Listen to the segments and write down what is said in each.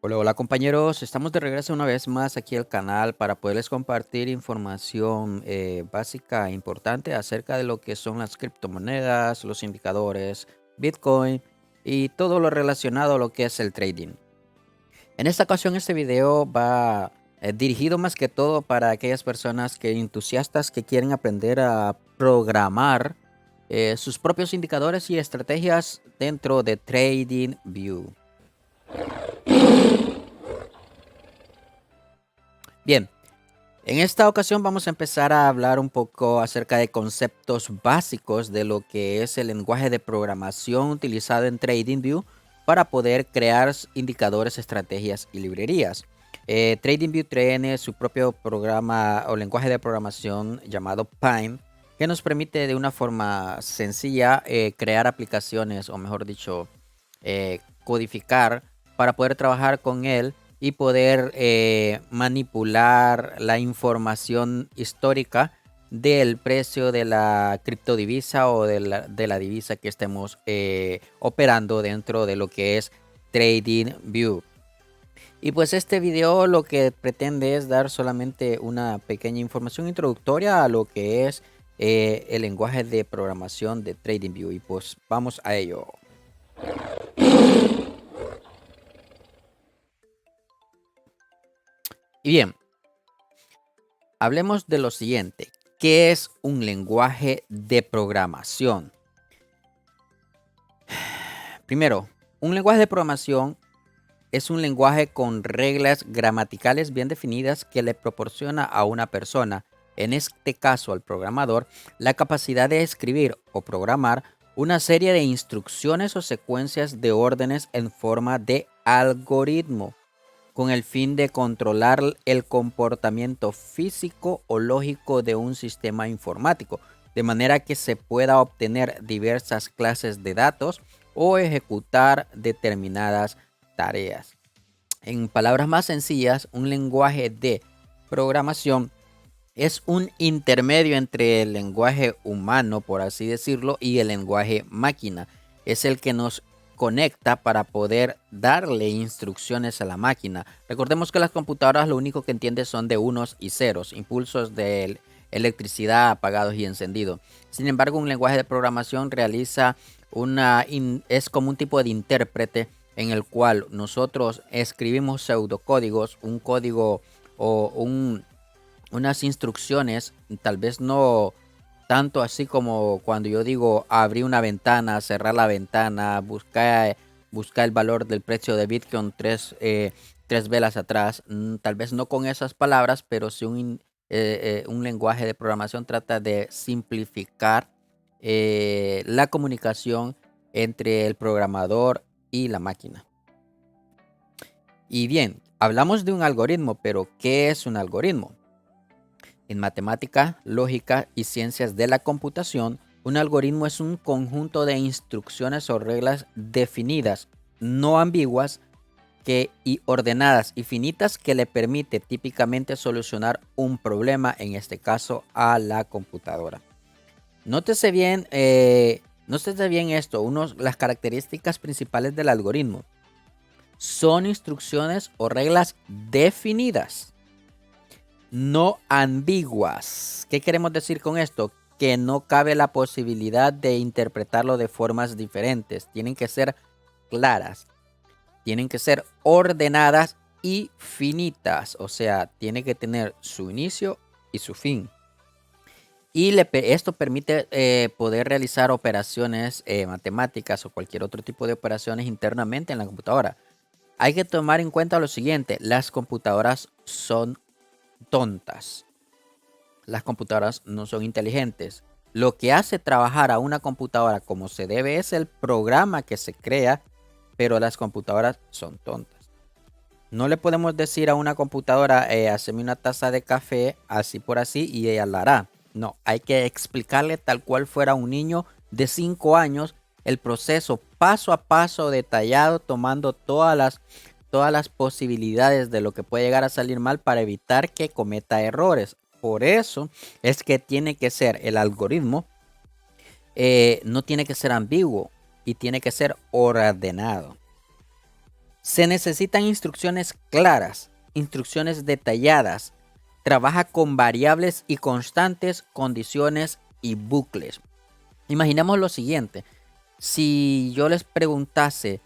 Hola, hola compañeros, estamos de regreso una vez más aquí al canal para poderles compartir información básica e importante acerca de lo que son las criptomonedas, los indicadores, Bitcoin y todo lo relacionado a lo que es el trading. En esta ocasión este video va dirigido más que todo para aquellas personas que entusiastas que quieren aprender a programar sus propios indicadores y estrategias dentro de TradingView. Bien. En esta ocasión vamos a empezar a hablar un poco acerca de conceptos básicos de lo que es el lenguaje de programación utilizado en TradingView para poder crear indicadores, estrategias y librerías. TradingView tiene su propio programa o lenguaje de programación llamado Pine, que nos permite de una forma sencilla crear aplicaciones, o mejor dicho, codificar para poder trabajar con él y poder manipular la información histórica del precio de la criptodivisa o de la divisa que estemos operando dentro de lo que es TradingView. Y pues este video lo que pretende es dar solamente una pequeña información introductoria a lo que es el lenguaje de programación de TradingView. Y pues vamos a ello. Y bien, hablemos de lo siguiente. ¿Qué es un lenguaje de programación? Primero, un lenguaje de programación es un lenguaje con reglas gramaticales bien definidas que le proporciona a una persona, en este caso al programador, la capacidad de escribir o programar una serie de instrucciones o secuencias de órdenes en forma de algoritmo, con el fin de controlar el comportamiento físico o lógico de un sistema informático, de manera que se pueda obtener diversas clases de datos o ejecutar determinadas tareas. En palabras más sencillas, un lenguaje de programación es un intermedio entre el lenguaje humano, por así decirlo, y el lenguaje máquina. Es el que nos conecta para poder darle instrucciones a la máquina. Recordemos que las computadoras lo único que entienden son de unos y ceros, impulsos de electricidad apagados y encendidos. Sin embargo, un lenguaje de programación realiza es como un tipo de intérprete en el cual nosotros escribimos pseudocódigos, un código o unas instrucciones, tal vez no tanto así como cuando yo digo abrir una ventana, cerrar la ventana, buscar el valor del precio de Bitcoin tres velas atrás. Tal vez no con esas palabras, pero sí un lenguaje de programación trata de simplificar la comunicación entre el programador y la máquina. Y bien, hablamos de un algoritmo, pero ¿qué es un algoritmo? En matemática, lógica y ciencias de la computación, un algoritmo es un conjunto de instrucciones o reglas definidas, no ambiguas y ordenadas y finitas que le permite típicamente solucionar un problema, en este caso a la computadora. Nótese bien, nótese bien esto, las características principales del algoritmo son instrucciones o reglas definidas, no ambiguas. ¿Qué queremos decir con esto? Que no cabe la posibilidad de interpretarlo de formas diferentes. Tienen que ser claras, tienen que ser ordenadas y finitas. O sea, tiene que tener su inicio y su fin. Y esto permite poder realizar operaciones matemáticas o cualquier otro tipo de operaciones internamente en la computadora. Hay que tomar en cuenta lo siguiente: las computadoras son tontas. Las computadoras no son inteligentes. Lo que hace trabajar a una computadora como se debe es el programa que se crea, pero las computadoras son tontas. No le podemos decir a una computadora, haceme una taza de café, así por así, y ella la hará. No, hay que explicarle tal cual fuera un niño de 5 años el proceso paso a paso detallado, tomando todas las posibilidades de lo que puede llegar a salir mal para evitar que cometa errores. Por eso es que tiene que ser el algoritmo, no tiene que ser ambiguo y tiene que ser ordenado. Se necesitan instrucciones claras, instrucciones detalladas. Trabaja con variables y constantes, condiciones y bucles. Imaginemos lo siguiente. Si yo les preguntase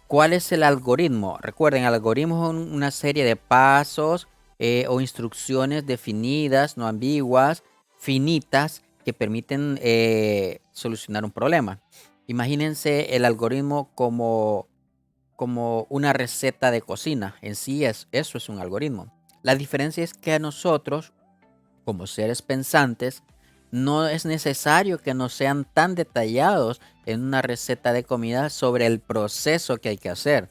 cuál es el algoritmo, recuerden, el algoritmo es una serie de pasos o instrucciones definidas, no ambiguas, finitas, que permiten solucionar un problema. Imagínense el algoritmo como una receta de cocina. En sí eso es un algoritmo. La diferencia es que a nosotros, como seres pensantes, no es necesario que nos sean tan detallados en una receta de comida sobre el proceso que hay que hacer.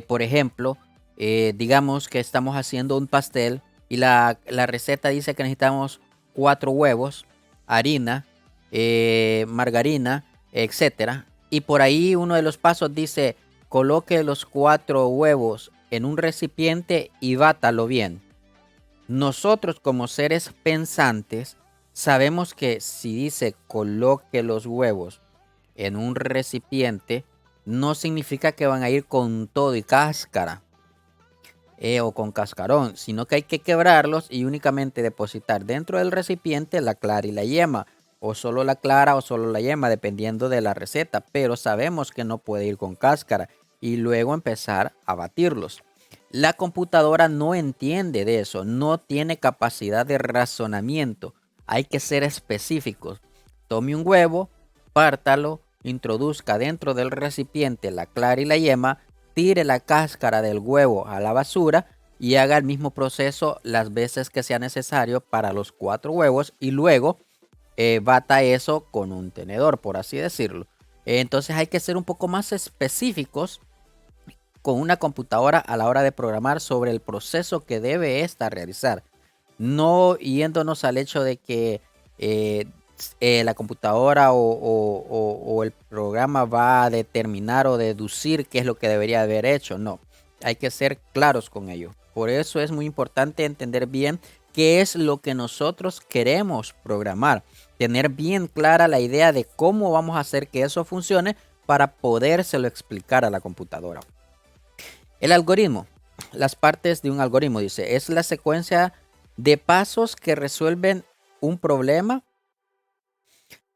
Por ejemplo, digamos que estamos haciendo un pastel y la receta dice que necesitamos 4 huevos, harina, margarina, etcétera. Y por ahí uno de los pasos dice, coloque los 4 huevos en un recipiente y bátalo bien. Nosotros como seres pensantes sabemos que si dice coloque los huevos en un recipiente, no significa que van a ir con todo y cáscara o con cascarón, sino que hay que quebrarlos y únicamente depositar dentro del recipiente la clara y la yema, o solo la clara o solo la yema, dependiendo de la receta, pero sabemos que no puede ir con cáscara y luego empezar a batirlos. La computadora no entiende de eso, no tiene capacidad de razonamiento. Hay que ser específicos. Tome un huevo, pártalo, introduzca dentro del recipiente la clara y la yema, tire la cáscara del huevo a la basura y haga el mismo proceso las veces que sea necesario para los 4 huevos y luego bata eso con un tenedor, por así decirlo. Entonces hay que ser un poco más específicos con una computadora a la hora de programar sobre el proceso que debe ésta realizar. No yéndonos al hecho de que la computadora o el programa va a determinar o deducir qué es lo que debería haber hecho. No, hay que ser claros con ello. Por eso es muy importante entender bien qué es lo que nosotros queremos programar. Tener bien clara la idea de cómo vamos a hacer que eso funcione para podérselo explicar a la computadora. El algoritmo, las partes de un algoritmo, dice, es la secuencia de pasos que resuelven un problema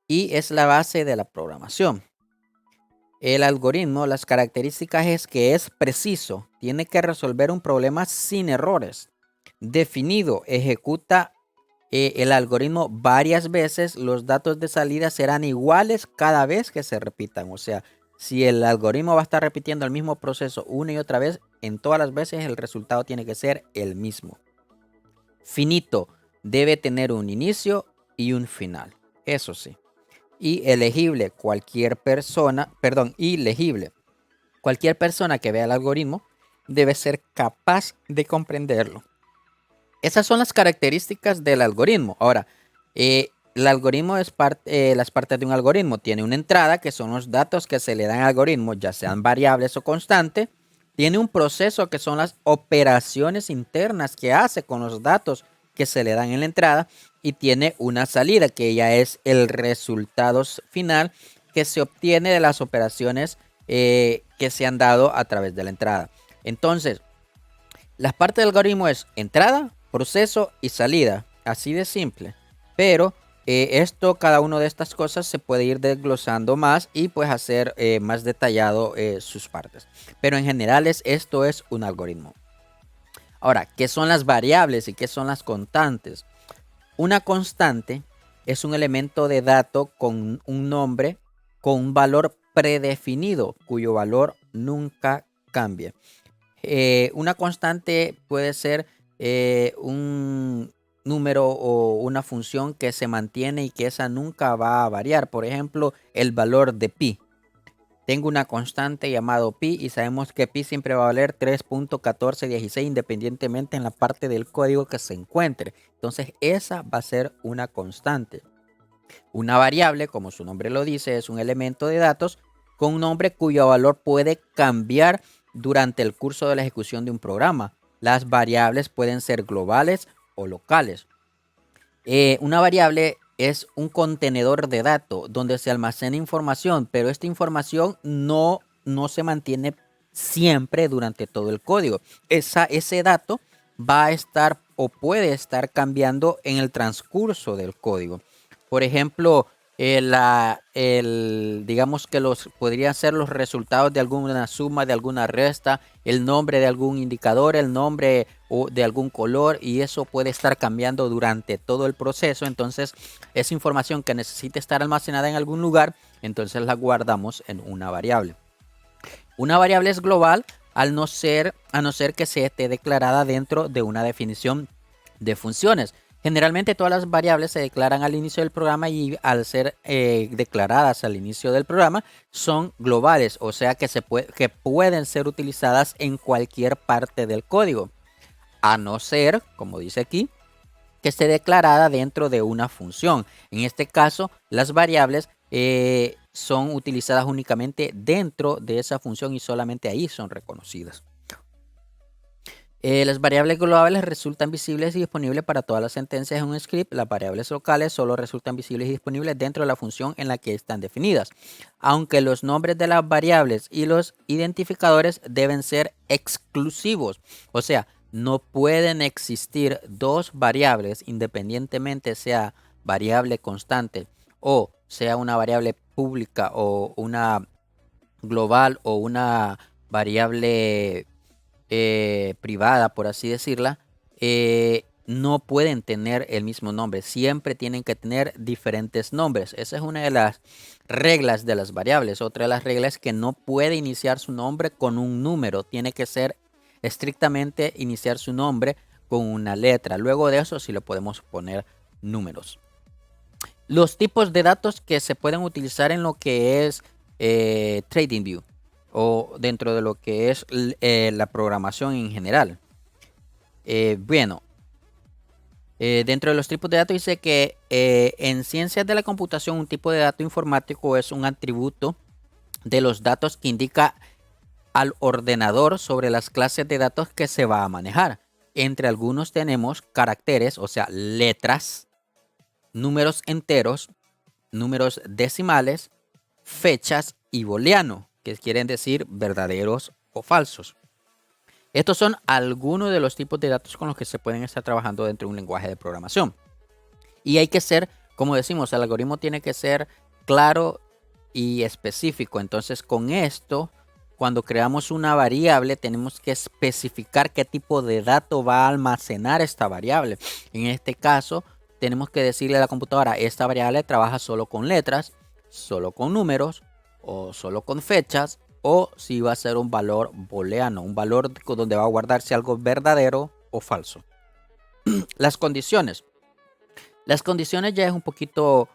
y es la base de la programación. El algoritmo, las características es que es preciso, tiene que resolver un problema sin errores. Definido, ejecuta el algoritmo varias veces, los datos de salida serán iguales cada vez que se repitan. O sea, si el algoritmo va a estar repitiendo el mismo proceso una y otra vez, en todas las veces el resultado tiene que ser el mismo. Finito, debe tener un inicio y un final. Eso sí. Y elegible, ilegible. Cualquier persona que vea el algoritmo debe ser capaz de comprenderlo. Esas son las características del algoritmo. Ahora, el algoritmo es las partes de un algoritmo. Tiene una entrada, que son los datos que se le dan al algoritmo, ya sean variables o constantes. Tiene un proceso, que son las operaciones internas que hace con los datos que se le dan en la entrada. Y tiene una salida, que ya es el resultado final que se obtiene de las operaciones que se han dado a través de la entrada. Entonces, las partes del algoritmo es entrada, proceso y salida. Así de simple. Pero cada una de estas cosas se puede ir desglosando más y pues hacer más detallado sus partes. Pero en general esto es un algoritmo. Ahora, ¿qué son las variables y qué son las constantes? Una constante es un elemento de dato con un nombre, con un valor predefinido, cuyo valor nunca cambia. Una constante puede ser un número o una función que se mantiene y que esa nunca va a variar. Por ejemplo, el valor de pi. Tengo una constante llamado pi y sabemos que pi siempre va a valer 3.1416 independientemente en la parte del código que se encuentre. Entonces esa va a ser una constante. Una variable, como su nombre lo dice, es un elemento de datos con un nombre cuyo valor puede cambiar durante el curso de la ejecución de un programa. Las variables pueden ser globales o locales. Una variable es un contenedor de datos donde se almacena información, pero esta información no se mantiene siempre durante todo el código. Ese dato va a estar o puede estar cambiando en el transcurso del código. Por ejemplo, digamos que podrían ser los resultados de alguna suma, de alguna resta, el nombre de algún indicador, el nombre de algún color, y eso puede estar cambiando durante todo el proceso. Entonces, esa información que necesita estar almacenada en algún lugar, entonces la guardamos en una variable. Una variable es global a no ser que se esté declarada dentro de una definición de funciones. Generalmente todas las variables se declaran al inicio del programa y al ser declaradas al inicio del programa son globales, o sea que pueden ser utilizadas en cualquier parte del código, a no ser, como dice aquí, que esté declarada dentro de una función. En este caso, las variables son utilizadas únicamente dentro de esa función y solamente ahí son reconocidas. Las variables globales resultan visibles y disponibles para todas las sentencias en un script. Las variables locales solo resultan visibles y disponibles dentro de la función en la que están definidas. Aunque los nombres de las variables y los identificadores deben ser exclusivos. O sea, no pueden existir dos variables independientemente sea variable constante o sea una variable pública o una global o una variable privada, por así decirla, no pueden tener el mismo nombre. Siempre tienen que tener diferentes nombres. Esa es una de las reglas de las variables. Otra de las reglas es que no puede iniciar su nombre con un número. Tiene que ser estrictamente iniciar su nombre con una letra. Luego de eso sí le podemos poner números. Los tipos de datos que se pueden utilizar en lo que es TradingView o dentro de lo que es la programación en general. Dentro de los tipos de datos dice que en ciencias de la computación un tipo de dato informático es un atributo de los datos que indica al ordenador sobre las clases de datos que se va a manejar. Entre algunos tenemos caracteres, o sea, letras, números enteros, números decimales, fechas y booleano, que quieren decir verdaderos o falsos. Estos son algunos de los tipos de datos con los que se pueden estar trabajando dentro de un lenguaje de programación. Y hay que ser, como decimos, el algoritmo tiene que ser claro y específico. Entonces, con esto, cuando creamos una variable, tenemos que especificar qué tipo de dato va a almacenar esta variable. En este caso, tenemos que decirle a la computadora, esta variable trabaja solo con letras, solo con números o solo con fechas, o si va a ser un valor booleano, un valor donde va a guardarse algo verdadero o falso. Las condiciones. Las condiciones ya es un poquito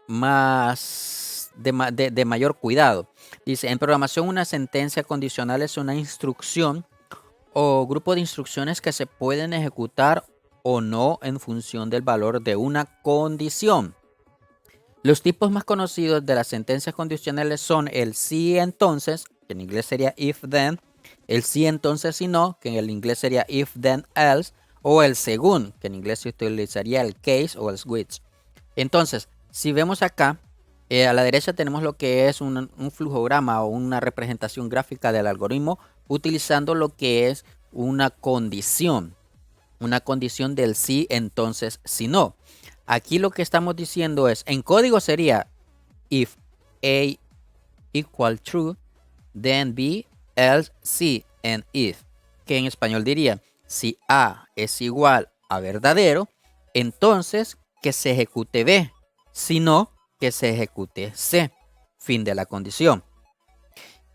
más de mayor cuidado. Dice, en programación una sentencia condicional es una instrucción o grupo de instrucciones que se pueden ejecutar o no en función del valor de una condición. Los tipos más conocidos de las sentencias condicionales son el sí entonces, que en inglés sería if then, el sí entonces si no, que en el inglés sería if then else, o el según, que en inglés se utilizaría el case o el switch. Entonces, si vemos acá, a la derecha tenemos lo que es un flujograma o una representación gráfica del algoritmo utilizando lo que es una condición del sí entonces si no. Aquí lo que estamos diciendo es, en código sería if A equal true, then B, else C, and if. Que en español diría, si A es igual a verdadero, entonces que se ejecute B. Si no, que se ejecute C. Fin de la condición.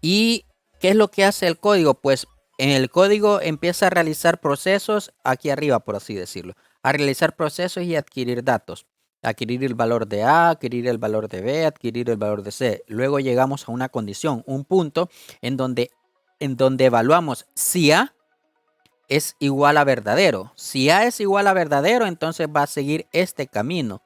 ¿Y qué es lo que hace el código? Pues en el código empieza a realizar procesos aquí arriba, por así decirlo. A realizar procesos y adquirir datos. Adquirir el valor de A, adquirir el valor de B, adquirir el valor de C. Luego llegamos a una condición, un punto en donde evaluamos si A es igual a verdadero. Si A es igual a verdadero, entonces va a seguir este camino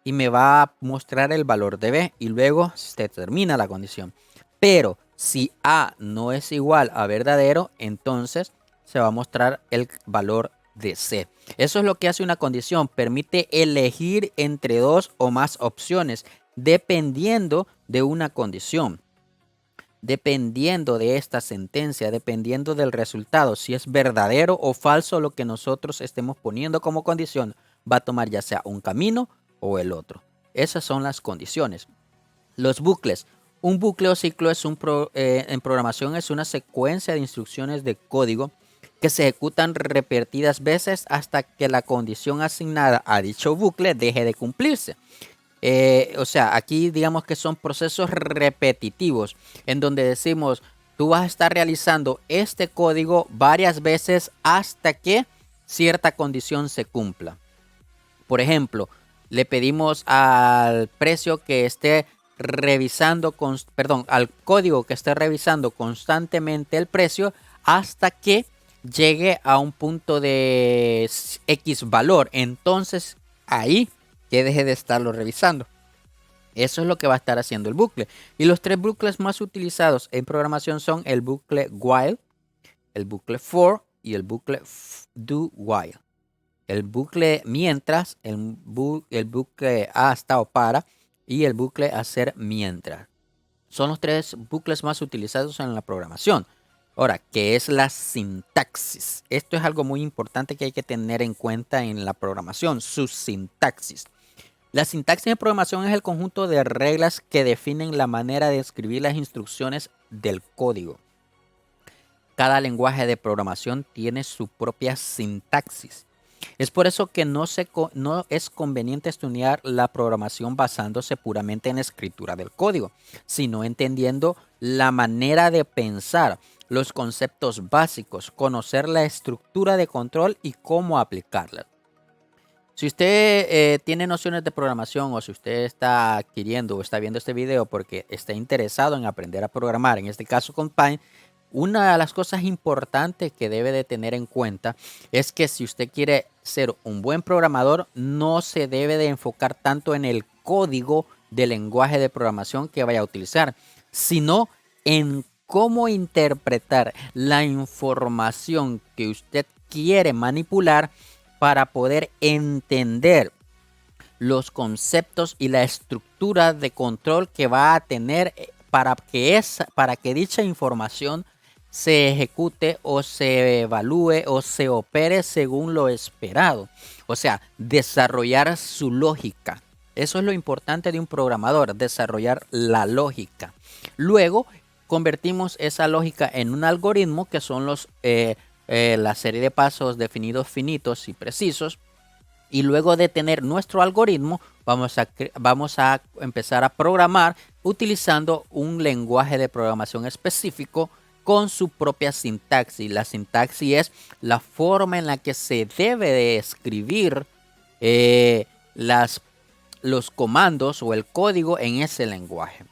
y me va a mostrar el valor de B y luego se termina la condición. Pero si A no es igual a verdadero, entonces se va a mostrar el valor de C. Eso es lo que hace una condición. Permite elegir entre dos o más opciones dependiendo de una condición. dependiendo de esta sentencia, dependiendo del resultado, si es verdadero o falso lo que nosotros estemos poniendo como condición, va a tomar ya sea un camino o el otro. Esas son las condiciones. Los bucles. Un bucle o ciclo es en programación es una secuencia de instrucciones de código que se ejecutan repetidas veces hasta que la condición asignada a dicho bucle deje de cumplirse. O sea, aquí digamos que son procesos repetitivos en donde decimos, tú vas a estar realizando este código varias veces hasta que cierta condición se cumpla. Por ejemplo, le pedimos al precio que esté revisando, al código que esté revisando constantemente el precio hasta que llegue a un punto de X valor. Entonces, ahí que deje de estarlo revisando. Eso es lo que va a estar haciendo el bucle. Y los tres bucles más utilizados en programación son el bucle while, el bucle for y el bucle do while. El bucle mientras, el bucle hasta o para y el bucle hacer mientras. Son los tres bucles más utilizados en la programación. Ahora, ¿qué es la sintaxis? Esto es algo muy importante que hay que tener en cuenta en la programación, su sintaxis. La sintaxis de programación es el conjunto de reglas que definen la manera de escribir las instrucciones del código. Cada lenguaje de programación tiene su propia sintaxis. Es por eso que no es conveniente estudiar la programación basándose puramente en la escritura del código, sino entendiendo la manera de pensar, los conceptos básicos, conocer la estructura de control y cómo aplicarla. Si usted tiene nociones de programación o si usted está adquiriendo o está viendo este video porque está interesado en aprender a programar, en este caso con Pine, una de las cosas importantes que debe de tener en cuenta es que si usted quiere ser un buen programador, no se debe de enfocar tanto en el código del lenguaje de programación que vaya a utilizar, sino en cómo interpretar la información que usted quiere manipular para poder entender los conceptos y la estructura de control que va a tener para que dicha información se ejecute o se evalúe o se opere según lo esperado. O sea, desarrollar su lógica. Eso es lo importante de un programador, desarrollar la lógica. Luego, convertimos esa lógica en un algoritmo que son la serie de pasos definidos, finitos y precisos. Y luego de tener nuestro algoritmo, vamos a empezar a programar utilizando un lenguaje de programación específico con su propia sintaxis. La sintaxis es la forma en la que se debe de escribir los comandos o el código en ese lenguaje.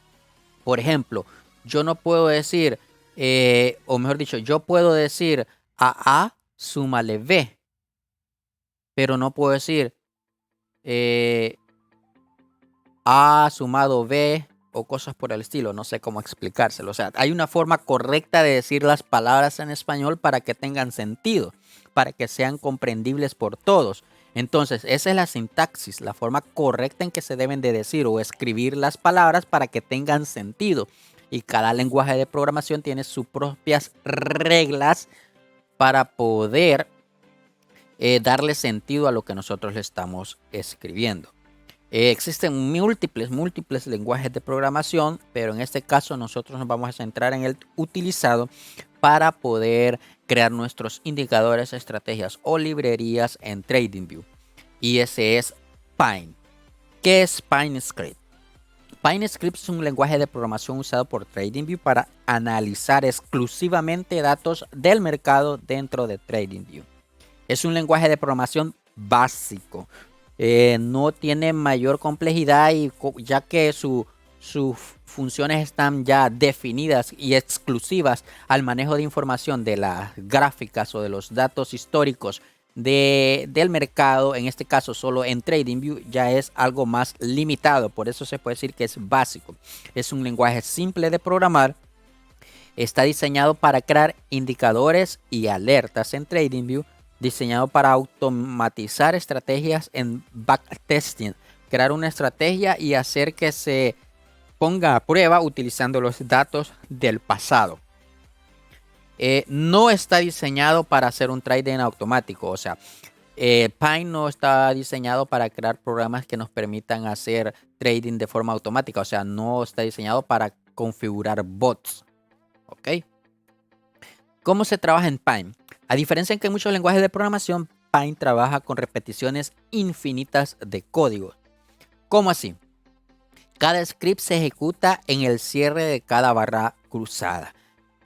Por ejemplo, yo no puedo decir, o mejor dicho, yo puedo decir a súmale B, pero no puedo decir A sumado B o cosas por el estilo. No sé cómo explicárselo. O sea, hay una forma correcta de decir las palabras en español para que tengan sentido, para que sean comprendibles por todos. Entonces, esa es la sintaxis, la forma correcta en que se deben de decir o escribir las palabras para que tengan sentido. Y cada lenguaje de programación tiene sus propias reglas para poder darle sentido a lo que nosotros le estamos escribiendo. Existen múltiples lenguajes de programación, pero en este caso nosotros nos vamos a centrar en el utilizado para poder crear nuestros indicadores, estrategias o librerías en TradingView. Y ese es Pine. ¿Qué es PineScript? PineScript es un lenguaje de programación usado por TradingView para analizar exclusivamente datos del mercado dentro de TradingView. Es un lenguaje de programación básico. No tiene mayor complejidad y ya que sus funciones están ya definidas y exclusivas al manejo de información de las gráficas o de los datos históricos del mercado, en este caso solo en TradingView, ya es algo más limitado. Por eso se puede decir que es básico. Es un lenguaje simple de programar. Está diseñado para crear indicadores y alertas en TradingView, diseñado para automatizar estrategias en backtesting, crear una estrategia y hacer que se ponga a prueba utilizando los datos del pasado. No está diseñado para hacer un trading automático. O sea, Pine no está diseñado para crear programas que nos permitan hacer trading de forma automática. O sea, no está diseñado para configurar bots. ¿Ok? ¿Cómo se trabaja en Pine? A diferencia de que en muchos lenguajes de programación, Pine trabaja con repeticiones infinitas de código. ¿Cómo así? Cada script se ejecuta en el cierre de cada barra cruzada.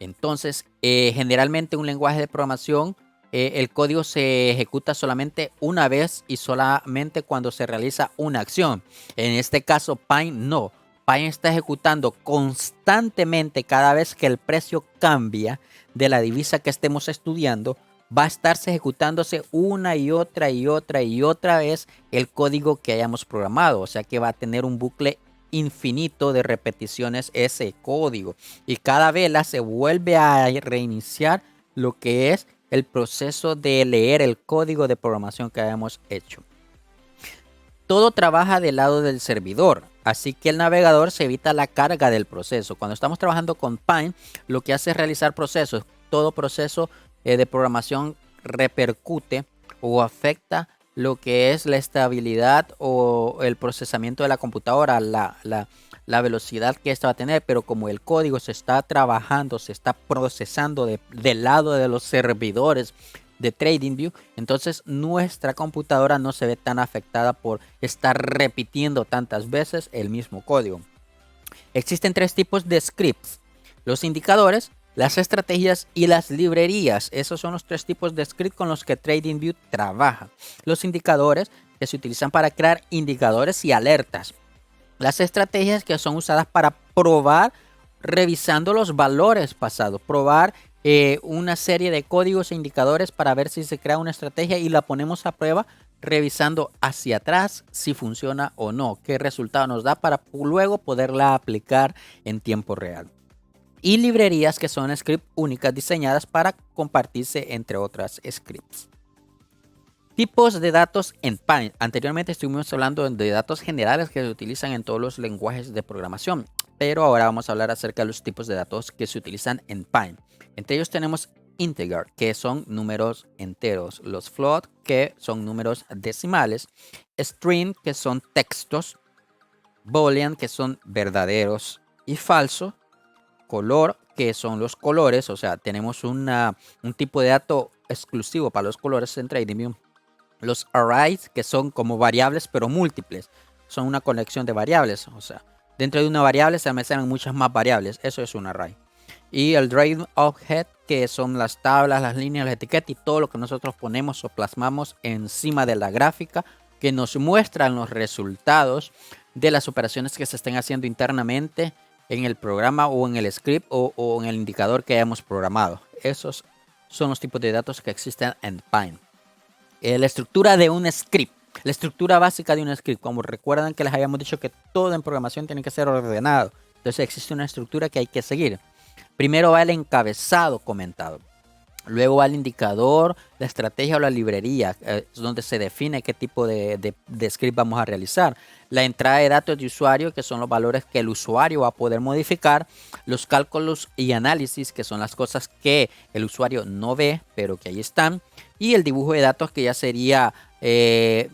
Entonces, generalmente en un lenguaje de programación, el código se ejecuta solamente una vez y solamente cuando se realiza una acción. En este caso, Pine no. Pine está ejecutando constantemente cada vez que el precio cambia de la divisa que estemos estudiando. Va a estarse ejecutándose una y otra y otra y otra vez el código que hayamos programado. O sea que va a tener un bucle infinito de repeticiones ese código. Y cada vela se vuelve a reiniciar lo que es el proceso de leer el código de programación que hayamos hecho. Todo trabaja del lado del servidor, así que el navegador se evita la carga del proceso. Cuando estamos trabajando con Pine, lo que hace es realizar procesos. Todo proceso de programación repercute o afecta lo que es la estabilidad o el procesamiento de la computadora, la velocidad que esta va a tener, pero como el código se está trabajando, se está procesando del lado de los servidores de TradingView, entonces nuestra computadora no se ve tan afectada por estar repitiendo tantas veces el mismo código. Existen tres tipos de scripts: los indicadores, las estrategias y las librerías. Esos son los tres tipos de script con los que TradingView trabaja. Los indicadores, que se utilizan para crear indicadores y alertas. Las estrategias, que son usadas para probar revisando los valores pasados. Probar una serie de códigos e indicadores para ver si se crea una estrategia y la ponemos a prueba revisando hacia atrás si funciona o no, qué resultado nos da para luego poderla aplicar en tiempo real. Y librerías, que son scripts únicas diseñadas para compartirse entre otras scripts. Tipos de datos en Pine. Anteriormente estuvimos hablando de datos generales que se utilizan en todos los lenguajes de programación, pero ahora vamos a hablar acerca de los tipos de datos que se utilizan en Pine. Entre ellos tenemos integer, que son números enteros; los float, que son números decimales; string, que son textos; boolean, que son verdaderos y falsos; color, que son los colores. O sea, tenemos un tipo de dato exclusivo para los colores en TradingView. Los arrays, que son como variables pero múltiples, son una colección de variables. O sea, dentro de una variable se almacenan muchas más variables. Eso es un array. Y el Trading Object, que son las tablas, las líneas, las etiquetas y todo lo que nosotros ponemos o plasmamos encima de la gráfica, que nos muestran los resultados de las operaciones que se estén haciendo internamente en el programa o en el script o en el indicador que hayamos programado. Esos son los tipos de datos que existen en Pine. La estructura de un script. La estructura básica de un script. Como recuerdan que les habíamos dicho que todo en programación tiene que ser ordenado. Entonces existe una estructura que hay que seguir. Primero va el encabezado comentado. Luego va el indicador, la estrategia o la librería, donde se define qué tipo de script vamos a realizar. La entrada de datos de usuario, que son los valores que el usuario va a poder modificar. Los cálculos y análisis, que son las cosas que el usuario no ve, pero que ahí están. Y el dibujo de datos, que ya sería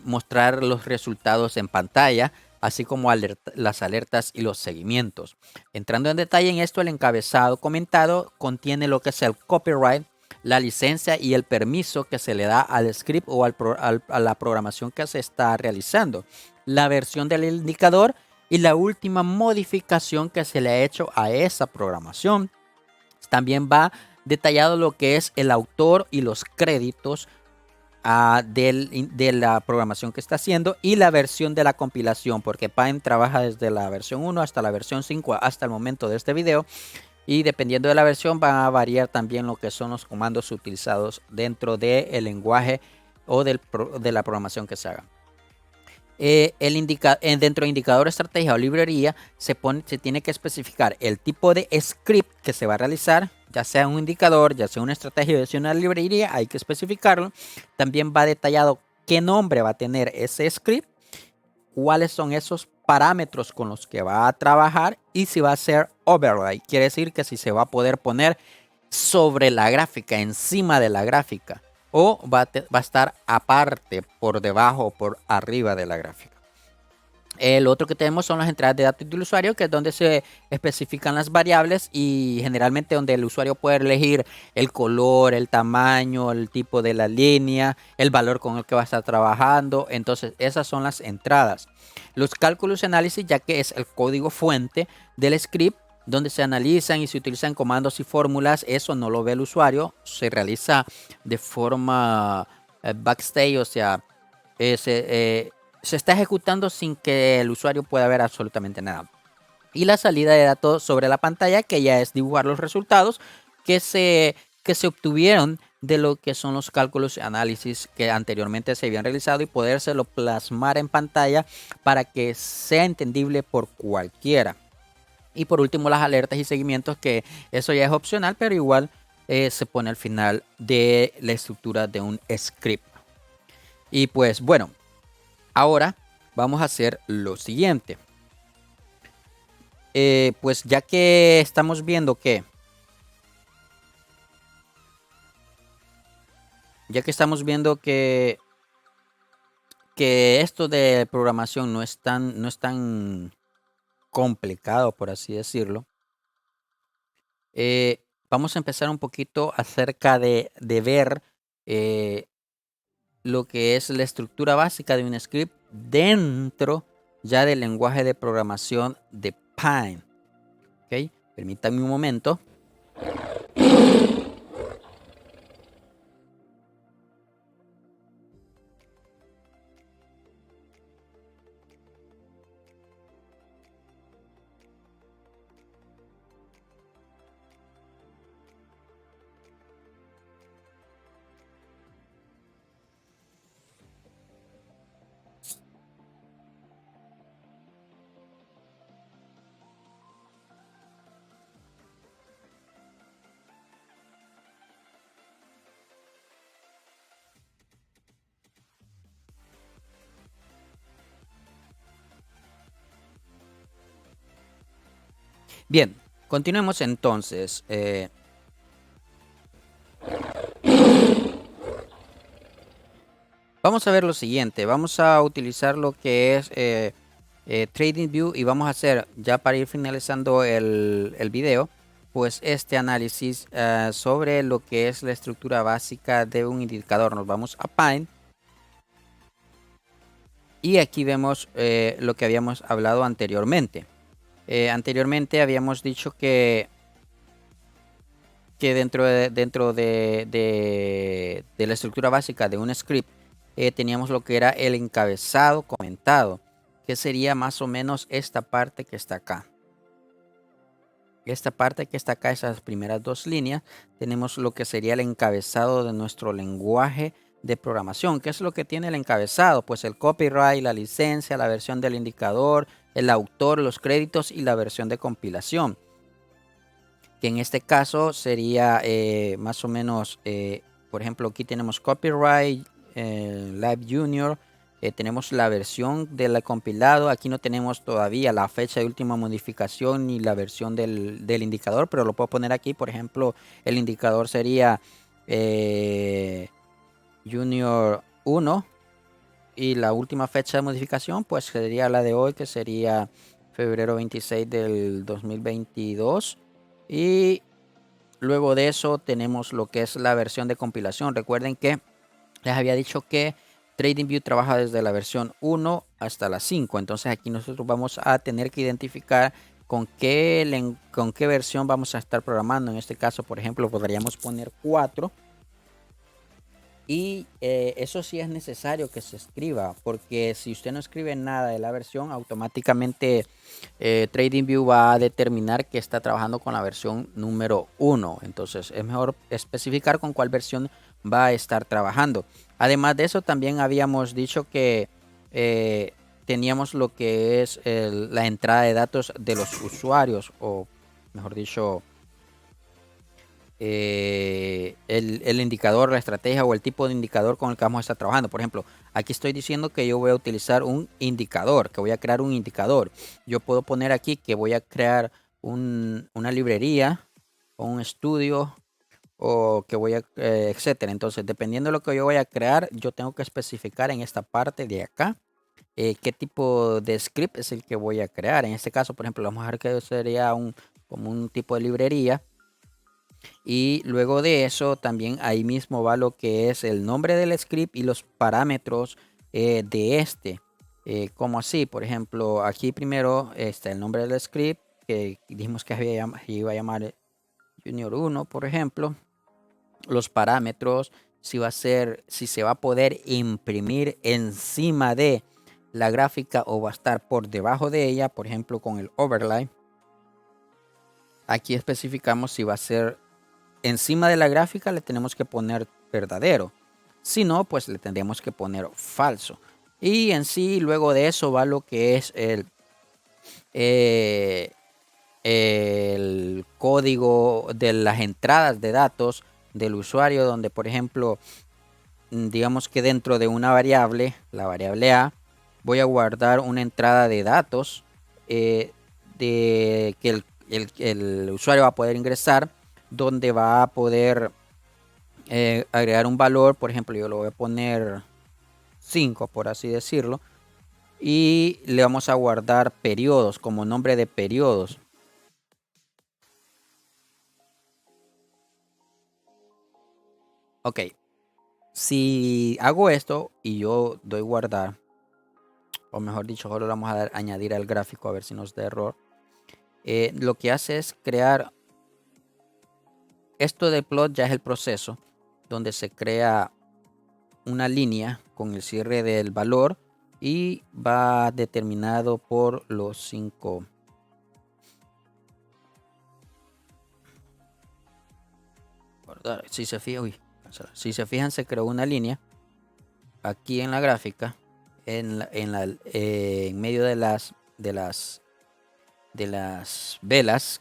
mostrar los resultados en pantalla, así como las alertas y los seguimientos. Entrando en detalle en esto, el encabezado comentado contiene lo que es el copyright, la licencia y el permiso que se le da al script o a la programación que se está realizando, la versión del indicador y la última modificación que se le ha hecho a esa programación. También va detallado lo que es el autor y los créditos de la programación que está haciendo y la versión de la compilación, porque Pine trabaja desde la versión 1 hasta la versión 5 hasta el momento de este video. Y dependiendo de la versión va a variar también lo que son los comandos utilizados dentro del lenguaje o de la programación que se haga. Dentro de indicador, estrategia o librería se tiene que especificar el tipo de script que se va a realizar, ya sea un indicador, ya sea una estrategia, ya sea una librería, hay que especificarlo. También va detallado qué nombre va a tener ese script cuáles son esos parámetros con los que va a trabajar y si va a ser overlay. Quiere decir que si se va a poder poner sobre la gráfica, encima de la gráfica, o va a estar aparte, por debajo o por arriba de la gráfica. El otro que tenemos son las entradas de datos del usuario, que es donde se especifican las variables y generalmente donde el usuario puede elegir el color, el tamaño, el tipo de la línea, el valor con el que va a estar trabajando. Entonces esas son las entradas. Los cálculos y análisis, ya que es el código fuente del script donde se analizan y se utilizan comandos y fórmulas, eso no lo ve el usuario, se realiza de forma backstage, o sea, se está ejecutando sin que el usuario pueda ver absolutamente nada. Y la salida de datos sobre la pantalla, que ya es dibujar los resultados que se obtuvieron de lo que son los cálculos y análisis que anteriormente se habían realizado y podérselo plasmar en pantalla para que sea entendible por cualquiera. Y por último, las alertas y seguimientos, que eso ya es opcional, pero igual se pone al final de la estructura de un script. Y pues bueno, ahora vamos a hacer lo siguiente. Pues ya que estamos viendo que esto de programación no es tan complicado, por así decirlo, vamos a empezar un poquito acerca de ver lo que es la estructura básica de un script dentro ya del lenguaje de programación de Pine. ¿Ok? Permítanme un momento. Bien, continuemos entonces. Vamos a ver lo siguiente. Vamos a utilizar lo que es TradingView y vamos a hacer, ya para ir finalizando el video, pues este análisis sobre lo que es la estructura básica de un indicador. Nos vamos a Pine. Y aquí vemos lo que habíamos hablado anteriormente. Anteriormente habíamos dicho que dentro de la estructura básica de un script teníamos lo que era el encabezado comentado, que sería más o menos esta parte que está acá. Esta parte que está acá, esas primeras dos líneas, tenemos lo que sería el encabezado de nuestro lenguaje de programación. ¿Qué es lo que tiene el encabezado? Pues el copyright, la licencia, la versión del indicador, el autor, los créditos y la versión de compilación. Que en este caso sería más o menos, por ejemplo, aquí tenemos copyright, Live Junior, tenemos la versión del compilado. Aquí no tenemos todavía la fecha de última modificación ni la versión del indicador, pero lo puedo poner aquí. Por ejemplo, el indicador sería Junior 1 y la última fecha de modificación pues sería la de hoy, que sería febrero 26 del 2022. Y luego de eso tenemos lo que es la versión de compilación. Recuerden que les había dicho que TradingView trabaja desde la versión 1 hasta la 5. Entonces aquí nosotros vamos a tener que identificar con qué versión vamos a estar programando. En este caso, por ejemplo, podríamos poner 4. Y eso sí es necesario que se escriba, porque si usted no escribe nada de la versión, automáticamente TradingView va a determinar que está trabajando con la versión número 1. Entonces es mejor especificar con cuál versión va a estar trabajando. Además de eso, también habíamos dicho que teníamos lo que es la entrada de datos de los usuarios, o mejor dicho, el indicador, la estrategia o el tipo de indicador con el que vamos a estar trabajando. Por ejemplo, aquí estoy diciendo que yo voy a utilizar un indicador, que voy a crear un indicador. Yo puedo poner aquí que voy a crear una librería o un estudio o que voy a, etcétera. Entonces, dependiendo de lo que yo voy a crear, yo tengo que especificar en esta parte de acá qué tipo de script es el que voy a crear. En este caso, por ejemplo, vamos a ver que sería como un tipo de librería. Y luego de eso también ahí mismo va lo que es el nombre del script y los parámetros de este. Como así, por ejemplo, aquí primero está el nombre del script que dijimos que iba a llamar Junior 1, por ejemplo. Los parámetros, si va a ser, si se va a poder imprimir encima de la gráfica o va a estar por debajo de ella, por ejemplo, con el overlay. Aquí especificamos si va a ser encima de la gráfica, le tenemos que poner verdadero. Si no, pues le tendríamos que poner falso. Y en sí, luego de eso va lo que es eh, el código de las entradas de datos del usuario, donde por ejemplo, digamos que dentro de una variable, la variable A, voy a guardar una entrada de datos de que el usuario va a poder ingresar, donde va a poder agregar un valor. Por ejemplo, yo lo voy a poner 5, por así decirlo, y le vamos a guardar periodos como nombre de periodos. Ok, si hago esto y yo doy guardar, o mejor dicho, solo le vamos a dar añadir al gráfico a ver si nos da error. Lo que hace es crear esto de plot, ya es el proceso donde se crea una línea con el cierre del valor y va determinado por los 5. Si se fijan, si se fijan, se creó una línea aquí en la gráfica, en medio de las velas,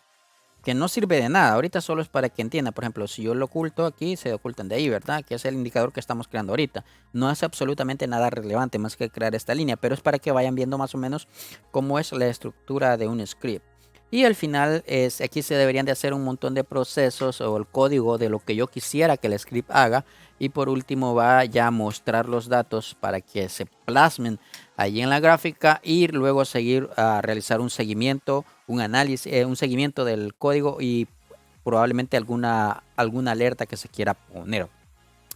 que no sirve de nada. Ahorita solo es para que entienda. Por ejemplo, si yo lo oculto aquí, se ocultan de ahí, ¿verdad? Que es el indicador que estamos creando ahorita. No hace absolutamente nada relevante más que crear esta línea, pero es para que vayan viendo más o menos cómo es la estructura de un script. Y al final aquí se deberían de hacer un montón de procesos o el código de lo que yo quisiera que el script haga. Y por último va ya a mostrar los datos para que se plasmen allí en la gráfica y luego seguir a realizar un seguimiento, un análisis, un seguimiento del código y probablemente alguna alerta que se quiera poner.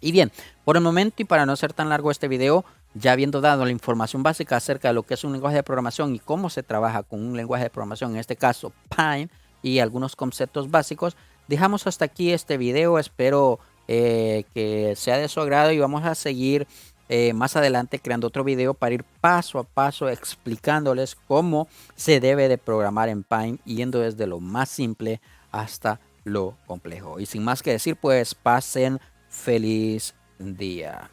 Y bien, por el momento y para no ser tan largo este video, ya habiendo dado la información básica acerca de lo que es un lenguaje de programación y cómo se trabaja con un lenguaje de programación, en este caso Pine, y algunos conceptos básicos, dejamos hasta aquí este video. Espero que sea de su agrado y vamos a seguir más adelante creando otro video para ir paso a paso explicándoles cómo se debe de programar en Pine, yendo desde lo más simple hasta lo complejo. Y sin más que decir, pues pasen feliz día.